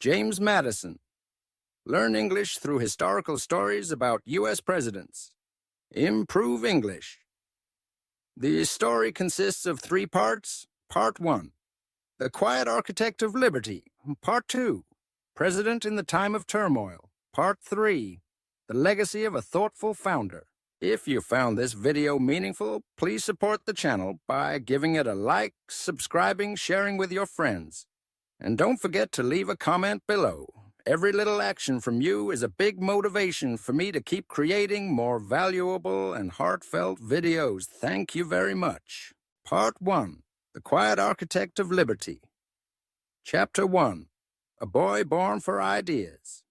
James Madison. Learn English through historical stories about U.S. presidents. Improve English. The story consists of 3 parts. Part 1, The Quiet Architect of Liberty. Part 2, President in the Time of Turmoil. Part 3, The Legacy of a Thoughtful Founder. If you found this video meaningful, please support the channel by giving it a like, subscribing, sharing with your friends. And don't forget to leave a comment below. Every little action from you is a big motivation for me to keep creating more valuable and heartfelt videos. Thank you very much. Part 1, The Quiet Architect of Liberty. Chapter 1, A Boy Born for Ideas.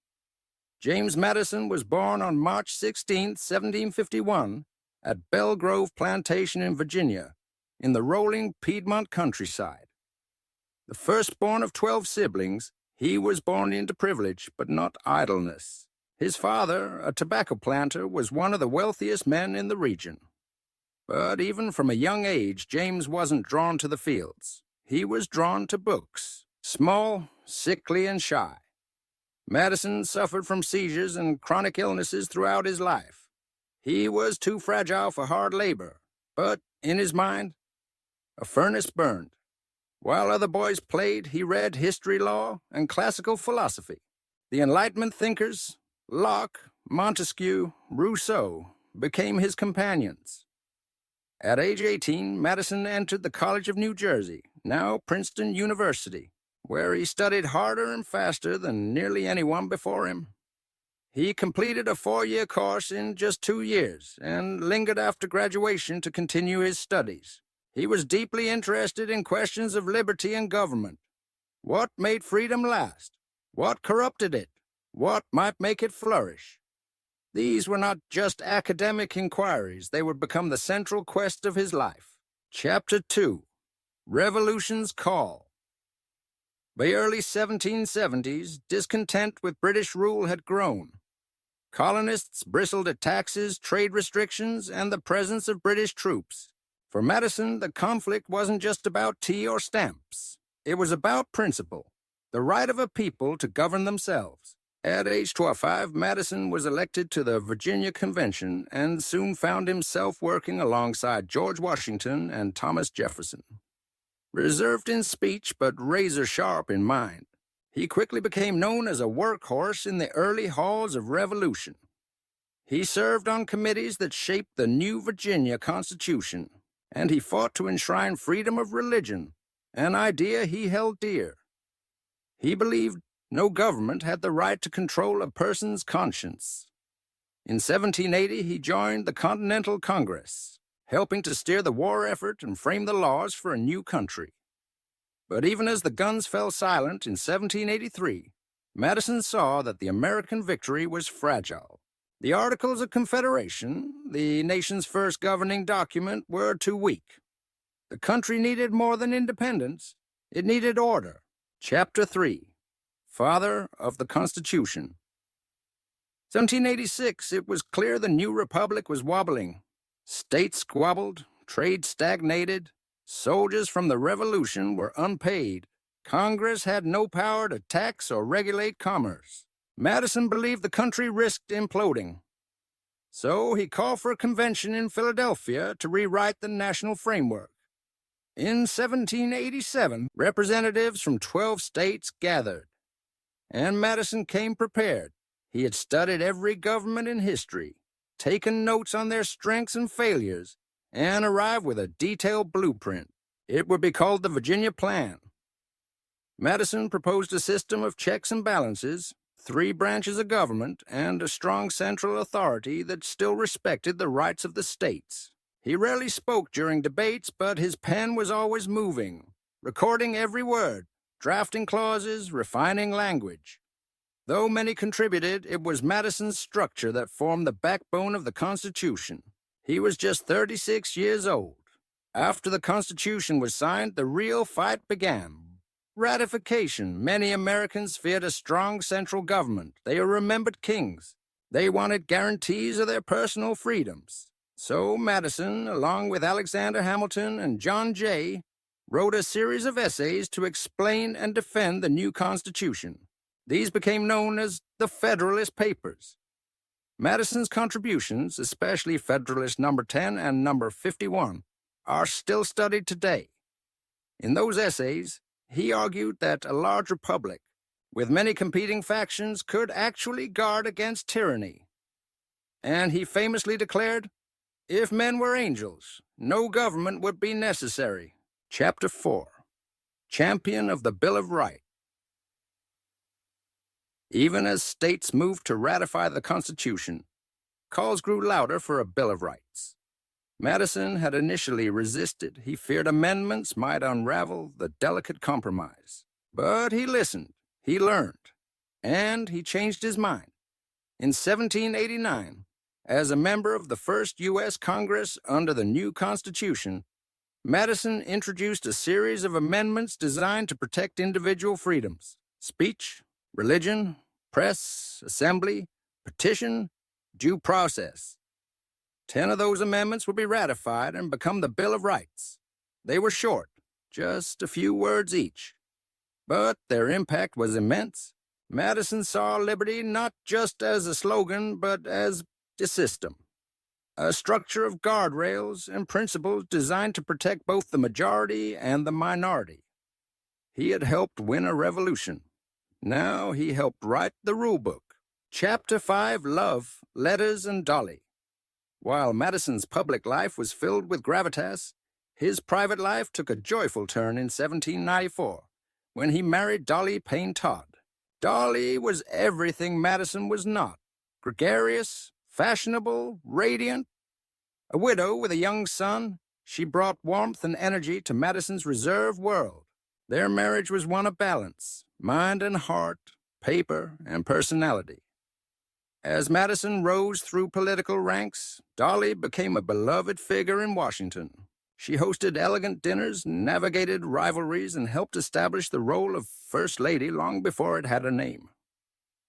James Madison was born on March 16, 1751, at Belle Grove Plantation in Virginia, in the rolling Piedmont countryside. The firstborn of 12 siblings, he was born into privilege, but not idleness. His father, a tobacco planter, was one of the wealthiest men in the region. But even from a young age, James wasn't drawn to the fields. He was drawn to books, small, sickly, and shy. Madison suffered from seizures and chronic illnesses throughout his life. He was too fragile for hard labor, but in his mind, a furnace burned. While other boys played, he read history, law, and classical philosophy. The Enlightenment thinkers, Locke, Montesquieu, Rousseau, became his companions. At age 18, Madison entered the College of New Jersey, now Princeton University, where he studied harder and faster than nearly anyone before him. He completed a 4-year course in just 2 years and lingered after graduation to continue his studies. He was deeply interested in questions of liberty and government. What made freedom last? What corrupted it? What might make it flourish? These were not just academic inquiries. They would become the central quest of his life. Chapter 2, Revolution's Call. By the early 1770s, discontent with British rule had grown. Colonists bristled at taxes, trade restrictions, and the presence of British troops. For Madison, the conflict wasn't just about tea or stamps. It was about principle, the right of a people to govern themselves. At age 25, Madison was elected to the Virginia Convention and soon found himself working alongside George Washington and Thomas Jefferson. Reserved in speech but razor-sharp in mind, he quickly became known as a workhorse in the early halls of revolution. He served on committees that shaped the new Virginia Constitution, and he fought to enshrine freedom of religion, an idea he held dear. He believed no government had the right to control a person's conscience. In 1780, he joined the Continental Congress, helping to steer the war effort and frame the laws for a new country. But even as the guns fell silent in 1783, Madison saw that the American victory was fragile. The Articles of Confederation, the nation's first governing document, were too weak. The country needed more than independence. It needed order. Chapter 3, Father of the Constitution. 1786, it was clear the new republic was wobbling. States squabbled, trade stagnated, soldiers from the Revolution were unpaid. Congress had no power to tax or regulate commerce. Madison believed the country risked imploding. So he called for a convention in Philadelphia to rewrite the national framework. In 1787, representatives from 12 states gathered, and Madison came prepared. He had studied every government in history, taken notes on their strengths and failures, and arrived with a detailed blueprint. It would be called the Virginia Plan. Madison proposed a system of checks and balances, 3 branches of government, and a strong central authority that still respected the rights of the states. He rarely spoke during debates, but his pen was always moving, recording every word, drafting clauses, refining language. Though many contributed, it was Madison's structure that formed the backbone of the Constitution. He was just 36 years old. After the Constitution was signed, the real fight began. Ratification. Many Americans feared a strong central government. They remembered kings. They wanted guarantees of their personal freedoms. So Madison, along with Alexander Hamilton and John Jay, wrote a series of essays to explain and defend the new Constitution. These became known as the Federalist Papers. Madison's contributions, especially Federalist Number 10 and Number 51, are still studied today. In those essays, he argued that a large republic, with many competing factions, could actually guard against tyranny. And he famously declared, "If men were angels, no government would be necessary." Chapter 4. Champion of the Bill of Rights. Even as states moved to ratify the Constitution, calls grew louder for a Bill of Rights. Madison had initially resisted. He feared amendments might unravel the delicate compromise. But he listened, he learned, and he changed his mind. In 1789, as a member of the first U.S. Congress under the new Constitution, Madison introduced a series of amendments designed to protect individual freedoms: speech, religion, press, assembly, petition, due process. 10 of those amendments would be ratified and become the Bill of Rights. They were short, just a few words each. But their impact was immense. Madison saw liberty not just as a slogan, but as a system. A structure of guardrails and principles designed to protect both the majority and the minority. He had helped win a revolution. Now he helped write the rule book. Chapter 5, Love, Letters, and Dolly. While Madison's public life was filled with gravitas, his private life took a joyful turn in 1794, when he married Dolly Payne Todd. Dolly was everything Madison was not: gregarious, fashionable, radiant. A widow with a young son, she brought warmth and energy to Madison's reserved world. Their marriage was one of balance, mind and heart, paper and personality. As Madison rose through political ranks, Dolly became a beloved figure in Washington. She hosted elegant dinners, navigated rivalries, and helped establish the role of First Lady long before it had a name.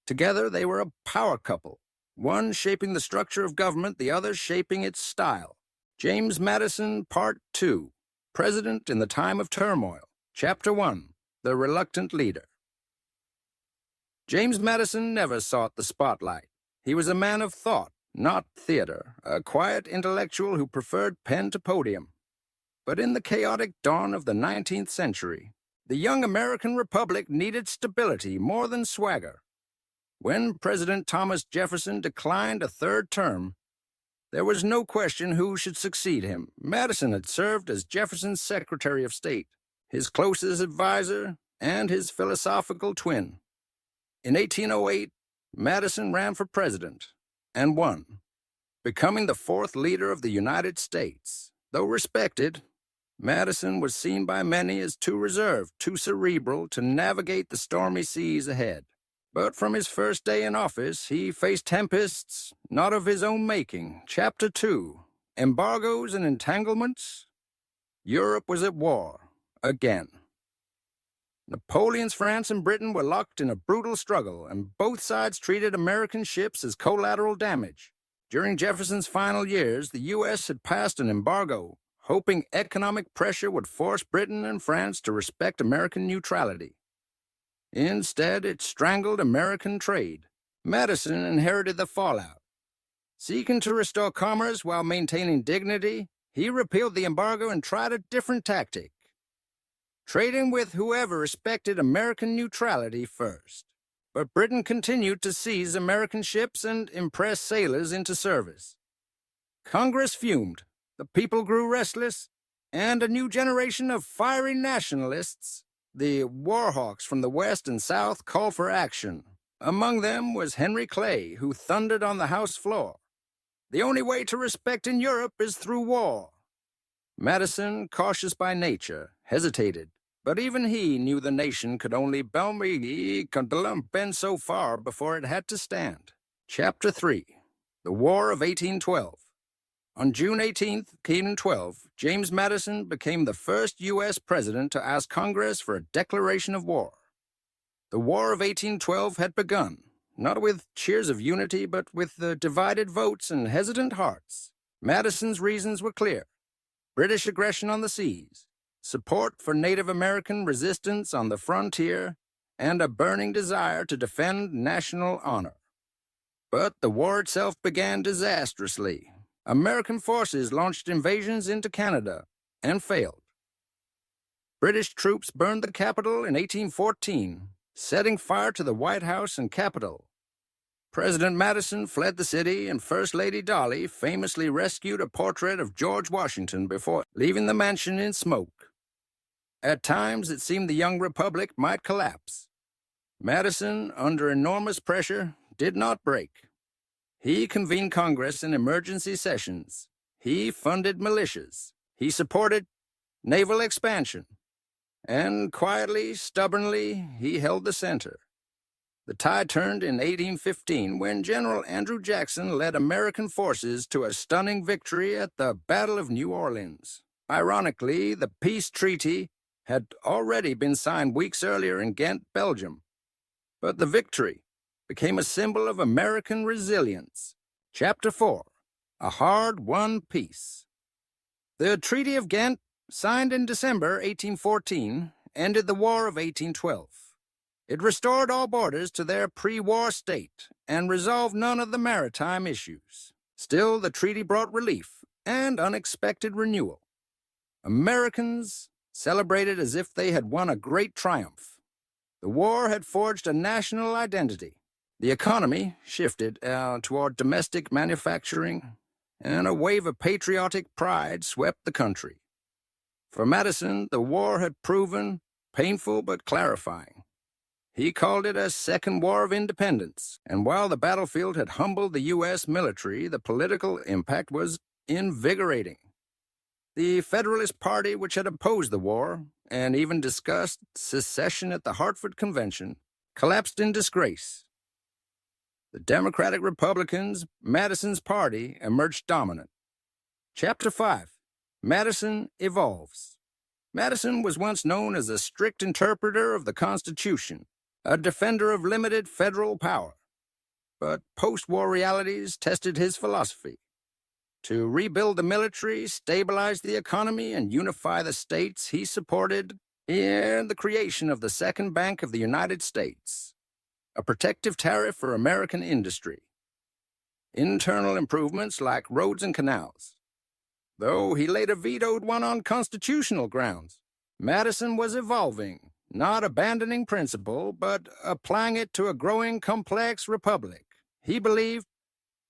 Together, they were a power couple, one shaping the structure of government, the other shaping its style. James Madison, Part 2, President in the Time of Turmoil. Chapter 1, The Reluctant Leader. James Madison never sought the spotlight. He was a man of thought, not theater, a quiet intellectual who preferred pen to podium. But in the chaotic dawn of the 19th century, the young American Republic needed stability more than swagger. When President Thomas Jefferson declined a third term, there was no question who should succeed him. Madison had served as Jefferson's Secretary of State, his closest advisor, and his philosophical twin. In 1808, Madison ran for president and won, becoming the fourth leader of the United States. Though respected, Madison was seen by many as too reserved, too cerebral to navigate the stormy seas ahead. But from his first day in office, he faced tempests not of his own making. Chapter 2, Embargoes and Entanglements. Europe was at war, again. Napoleon's France and Britain were locked in a brutal struggle, and both sides treated American ships as collateral damage. During Jefferson's final years, the U.S. had passed an embargo, hoping economic pressure would force Britain and France to respect American neutrality. Instead, it strangled American trade. Madison inherited the fallout. Seeking to restore commerce while maintaining dignity, he repealed the embargo and tried a different tactic: trading with whoever respected American neutrality first. But Britain continued to seize American ships and impress sailors into service. Congress fumed, the people grew restless, and a new generation of fiery nationalists, the warhawks from the West and South, called for action. Among them was Henry Clay, who thundered on the House floor: "The only way to respect in Europe is through war." Madison, cautious by nature, hesitated, but even he knew the nation could only bend so far before it had to stand. Chapter 3, The War of 1812. On June 18, 1812, James Madison became the first U.S. president to ask Congress for a declaration of war. The War of 1812 had begun, not with cheers of unity, but with divided votes and hesitant hearts. Madison's reasons were clear: British aggression on the seas, support for Native American resistance on the frontier, and a burning desire to defend national honor. But the war itself began disastrously. American forces launched invasions into Canada and failed. British troops burned the capital in 1814, setting fire to the White House and Capitol. President Madison fled the city, and First Lady Dolley famously rescued a portrait of George Washington before leaving the mansion in smoke. At times, it seemed the young republic might collapse. Madison, under enormous pressure, did not break. He convened Congress in emergency sessions. He funded militias. He supported naval expansion. And quietly, stubbornly, he held the center. The tide turned in 1815 when General Andrew Jackson led American forces to a stunning victory at the Battle of New Orleans. Ironically, the peace treaty had already been signed weeks earlier in Ghent, Belgium. But the victory became a symbol of American resilience. Chapter 4. A Hard-Won Peace. The Treaty of Ghent, signed in December 1814, ended the War of 1812. It restored all borders to their pre-war state and resolved none of the maritime issues. Still, the treaty brought relief and unexpected renewal. Americans celebrated as if they had won a great triumph. The war had forged a national identity. The economy shifted toward domestic manufacturing, and a wave of patriotic pride swept the country. For Madison, the war had proven painful but clarifying. He called it a second war of independence, and while the battlefield had humbled the U.S. military, the political impact was invigorating. The Federalist Party, which had opposed the war and even discussed secession at the Hartford Convention, collapsed in disgrace. The Democratic Republicans, Madison's party, emerged dominant. Chapter 5. Madison Evolves. Madison was once known as a strict interpreter of the Constitution, a defender of limited federal power. But post-war realities tested his philosophy. To rebuild the military, stabilize the economy, and unify the states, he supported the creation of the Second Bank of the United States, a protective tariff for American industry, internal improvements like roads and canals. Though he later vetoed one on constitutional grounds, Madison was evolving, not abandoning principle, but applying it to a growing, complex republic. He believed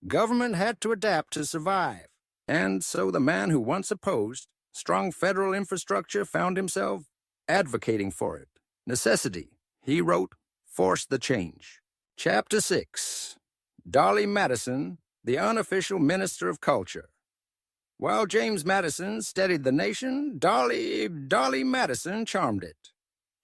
government had to adapt to survive, and so the man who once opposed strong federal infrastructure found himself advocating for it. Necessity, he wrote, forced the change. Chapter 6. Dolley Madison, the unofficial minister of culture. While James Madison steadied the nation, Dolley Madison charmed it.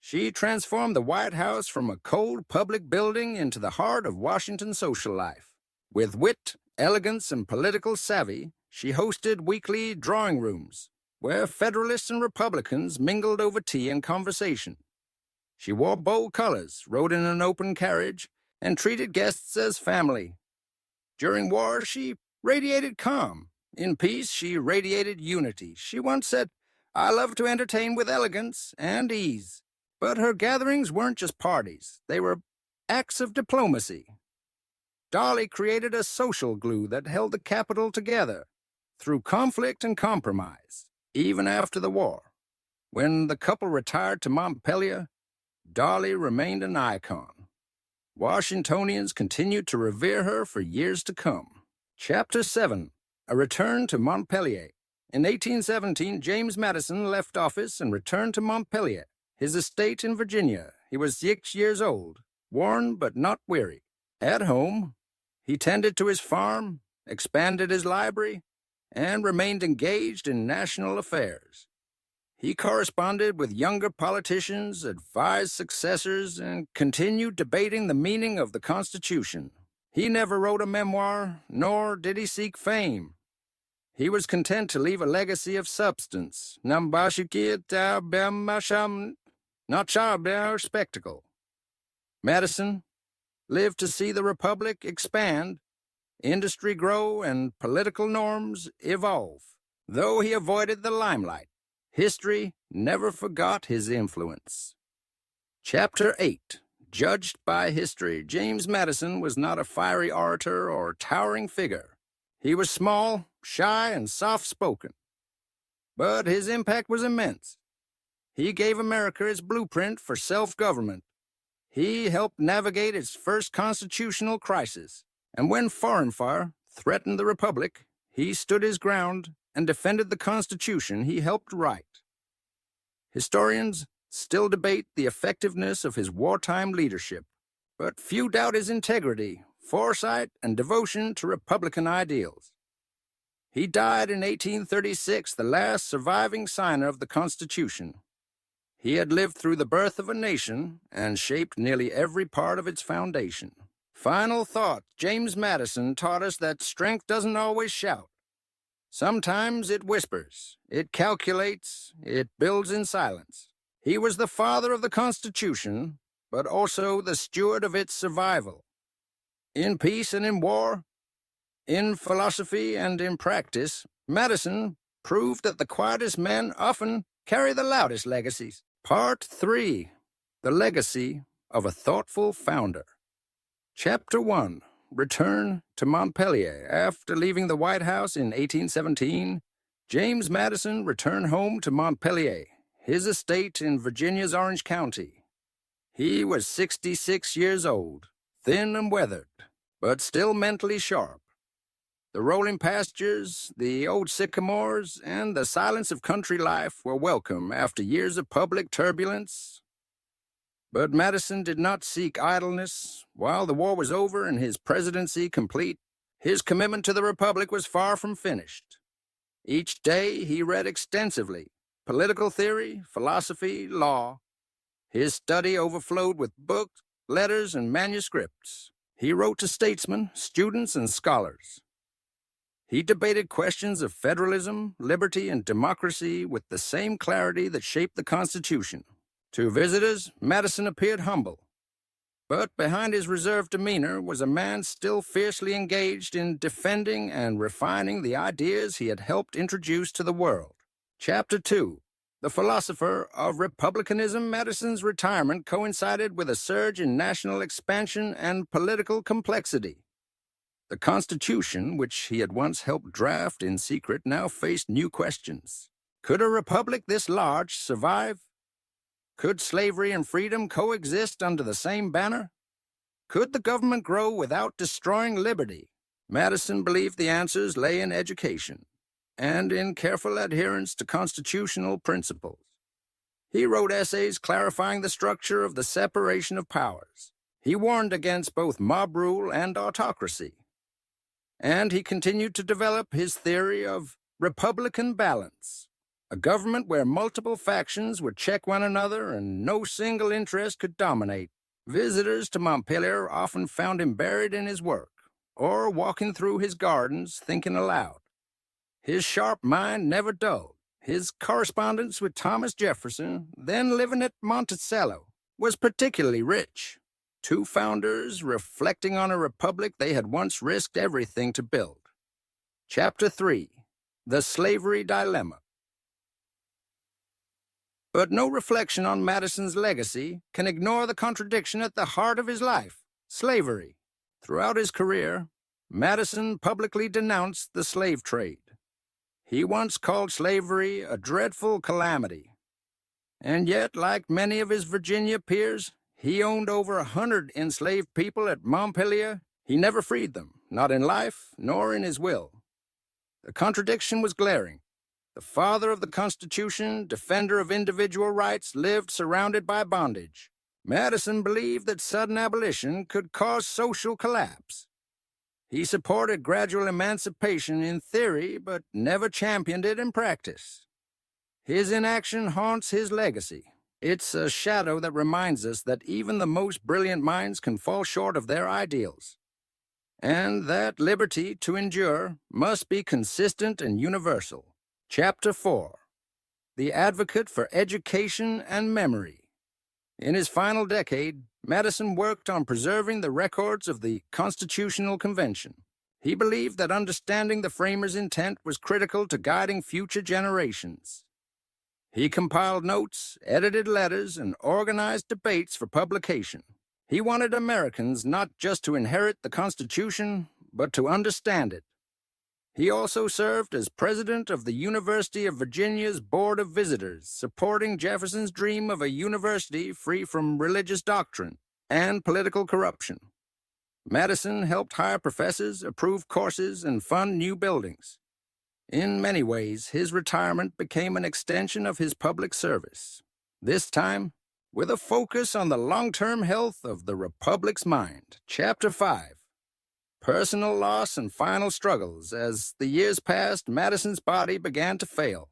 She transformed the White House from a cold public building into the heart of Washington social life. With wit, elegance, and political savvy, she hosted weekly drawing rooms, where Federalists and Republicans mingled over tea and conversation. She wore bold colors, rode in an open carriage, and treated guests as family. During war, she radiated calm. In peace, she radiated unity. She once said, "I love to entertain with elegance and ease." But her gatherings weren't just parties. They were acts of diplomacy. Dolley created a social glue that held the capital together through conflict and compromise, even after the war. When the couple retired to Montpelier, Dolley remained an icon. Washingtonians continued to revere her for years to come. Chapter 7. A Return to Montpelier. In 1817, James Madison left office and returned to Montpelier, his estate in Virginia. He was 6 years old, worn but not weary. At home, he tended to his farm, expanded his library, and remained engaged in national affairs. He corresponded with younger politicians, advised successors, and continued debating the meaning of the Constitution. He never wrote a memoir, nor did he seek fame. He was content to leave a legacy of substance, not spectacle. Madison lived to see the Republic expand, industry grow, and political norms evolve. Though he avoided the limelight, history never forgot his influence. Chapter 8. Judged by history, James Madison was not a fiery orator or towering figure. He was small, shy, and soft-spoken. But his impact was immense. He gave America its blueprint for self-government. He helped navigate its first constitutional crisis. And when foreign fire threatened the Republic, he stood his ground and defended the Constitution he helped write. Historians still debate the effectiveness of his wartime leadership, but few doubt his integrity, foresight, and devotion to Republican ideals. He died in 1836, the last surviving signer of the Constitution. He had lived through the birth of a nation and shaped nearly every part of its foundation. Final thought, James Madison taught us that strength doesn't always shout. Sometimes it whispers, it calculates, it builds in silence. He was the father of the Constitution, but also the steward of its survival. In peace and in war, in philosophy and in practice, Madison proved that the quietest men often carry the loudest legacies. Part 3. The Legacy of a Thoughtful Founder. Chapter 1. Return to Montpelier. After leaving the White House in 1817, James Madison returned home to Montpelier, his estate in Virginia's Orange County. He was 66 years old, thin and weathered, but still mentally sharp. The rolling pastures, the old sycamores, and the silence of country life were welcome after years of public turbulence. But Madison did not seek idleness. While the war was over and his presidency complete, his commitment to the Republic was far from finished. Each day he read extensively, political theory, philosophy, law. His study overflowed with books, letters, and manuscripts. He wrote to statesmen, students, and scholars. He debated questions of federalism, liberty, and democracy with the same clarity that shaped the Constitution. To visitors, Madison appeared humble. But behind his reserved demeanor was a man still fiercely engaged in defending and refining the ideas he had helped introduce to the world. Chapter 2. The Philosopher of Republicanism. Madison's retirement coincided with a surge in national expansion and political complexity. The Constitution, which he had once helped draft in secret, now faced new questions. Could a republic this large survive? Could slavery and freedom coexist under the same banner? Could the government grow without destroying liberty? Madison believed the answers lay in education and in careful adherence to constitutional principles. He wrote essays clarifying the structure of the separation of powers. He warned against both mob rule and autocracy. And he continued to develop his theory of Republican balance, a government where multiple factions would check one another and no single interest could dominate. Visitors to Montpelier often found him buried in his work, or walking through his gardens thinking aloud. His sharp mind never dulled. His correspondence with Thomas Jefferson, then living at Monticello, was particularly rich. Two founders reflecting on a republic they had once risked everything to build. Chapter 3. The Slavery Dilemma. But no reflection on Madison's legacy can ignore the contradiction at the heart of his life, slavery. Throughout his career, Madison publicly denounced the slave trade. He once called slavery a dreadful calamity. And yet, like many of his Virginia peers, he owned over 100 enslaved people at Montpelier. He never freed them, not in life nor in his will. The contradiction was glaring. The father of the Constitution, defender of individual rights, lived surrounded by bondage. Madison believed that sudden abolition could cause social collapse. He supported gradual emancipation in theory, but never championed it in practice. His inaction haunts his legacy. It's a shadow that reminds us that even the most brilliant minds can fall short of their ideals, and that liberty to endure must be consistent and universal. Chapter 4. The Advocate for Education and Memory. In his final decade, Madison worked on preserving the records of the Constitutional Convention. He believed that understanding the framers' intent was critical to guiding future generations. He compiled notes, edited letters, and organized debates for publication. He wanted Americans not just to inherit the Constitution, but to understand it. He also served as president of the University of Virginia's Board of Visitors, supporting Jefferson's dream of a university free from religious doctrine and political corruption. Madison helped hire professors, approve courses, and fund new buildings. In many ways, his retirement became an extension of his public service, this time with a focus on the long-term health of the Republic's mind. Chapter 5. Personal loss and final struggles. As the years passed, Madison's body began to fail.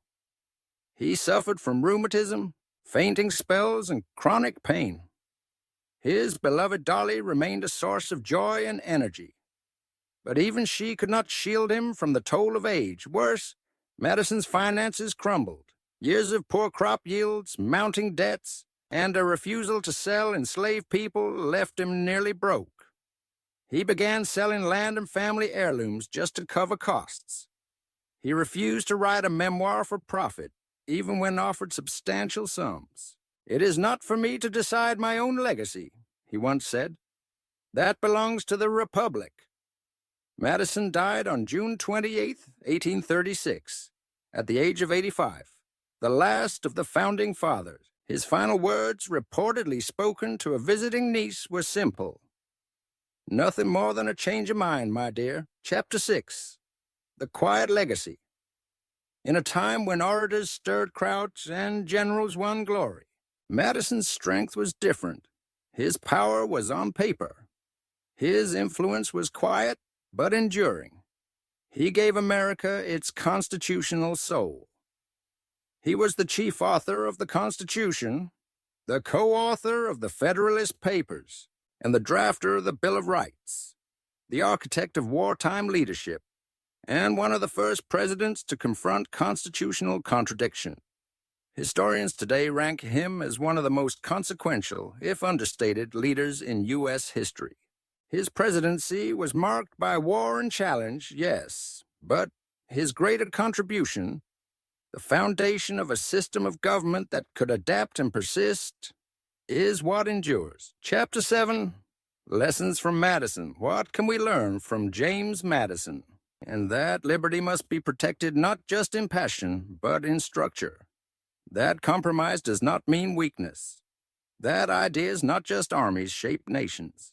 He suffered from rheumatism, fainting spells, and chronic pain. His beloved Dolly remained a source of joy and energy. But even she could not shield him from the toll of age. Worse, Madison's finances crumbled. Years of poor crop yields, mounting debts, and a refusal to sell enslaved people left him nearly broke. He began selling land and family heirlooms just to cover costs. He refused to write a memoir for profit, even when offered substantial sums. "It is not for me to decide my own legacy," he once said. "That belongs to the Republic." Madison died on June 28, 1836, at the age of 85, the last of the Founding Fathers. His final words, reportedly spoken to a visiting niece, were simple. "Nothing more than a change of mind, my dear." Chapter 6. The Quiet Legacy. In a time when orators stirred crowds and generals won glory, Madison's strength was different. His power was on paper. His influence was quiet but enduring. He gave America its constitutional soul. He was the chief author of the Constitution, the co-author of the Federalist Papers, and the drafter of the Bill of Rights, the architect of wartime leadership, and one of the first presidents to confront constitutional contradiction. Historians today rank him as one of the most consequential, if understated, leaders in U.S. history. His presidency was marked by war and challenge, yes, but his greater contribution, the foundation of a system of government that could adapt and persist, is what endures. Chapter 7. Lessons from Madison. What can we learn from James Madison? And that liberty must be protected not just in passion, but in structure. That compromise does not mean weakness. That ideas, not just armies, shape nations.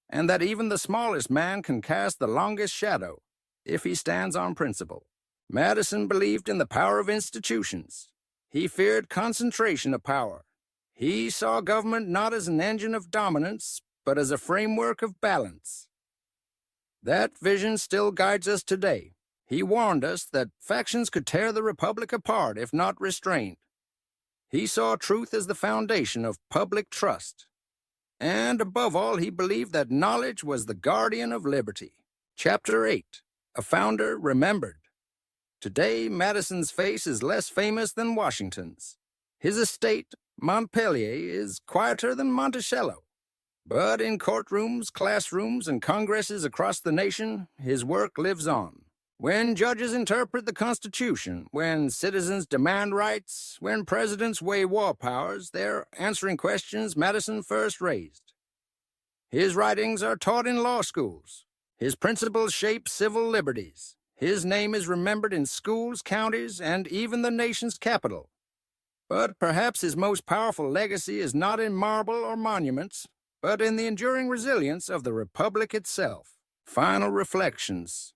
And that even the smallest man can cast the longest shadow if he stands on principle. Madison believed in the power of institutions. He feared concentration of power. He saw government not as an engine of dominance, but as a framework of balance. That vision still guides us today. He warned us that factions could tear the Republic apart if not restrained. He saw truth as the foundation of public trust. And above all, he believed that knowledge was the guardian of liberty. Chapter 8. A Founder Remembered. Today, Madison's face is less famous than Washington's. His estate, Montpelier, is quieter than Monticello. But in courtrooms, classrooms, and congresses across the nation, his work lives on. When judges interpret the Constitution, when citizens demand rights, when presidents weigh war powers, they're answering questions Madison first raised. His writings are taught in law schools. His principles shape civil liberties. His name is remembered in schools, counties, and even the nation's capital. But perhaps his most powerful legacy is not in marble or monuments, but in the enduring resilience of the Republic itself. Final reflections.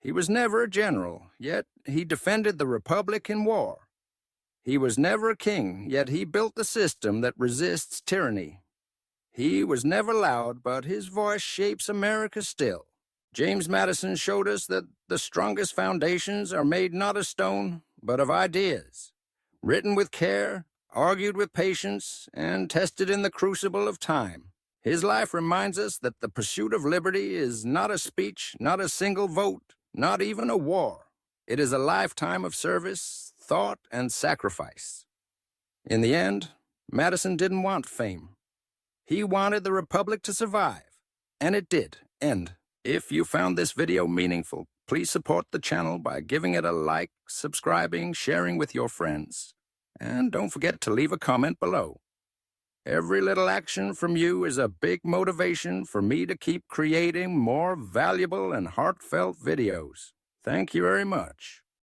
He was never a general, yet he defended the Republic in war. He was never a king, yet he built the system that resists tyranny. He was never loud, but his voice shapes America still. James Madison showed us that the strongest foundations are made not of stone, but of ideas, written with care, argued with patience, and tested in the crucible of time. His life reminds us that the pursuit of liberty is not a speech, not a single vote, not even a war. It is a lifetime of service, thought, and sacrifice. In the end, Madison didn't want fame. He wanted the Republic to survive, and it did end. If you found this video meaningful, please support the channel by giving it a like, subscribing, sharing with your friends, and don't forget to leave a comment below. Every little action from you is a big motivation for me to keep creating more valuable and heartfelt videos. Thank you very much.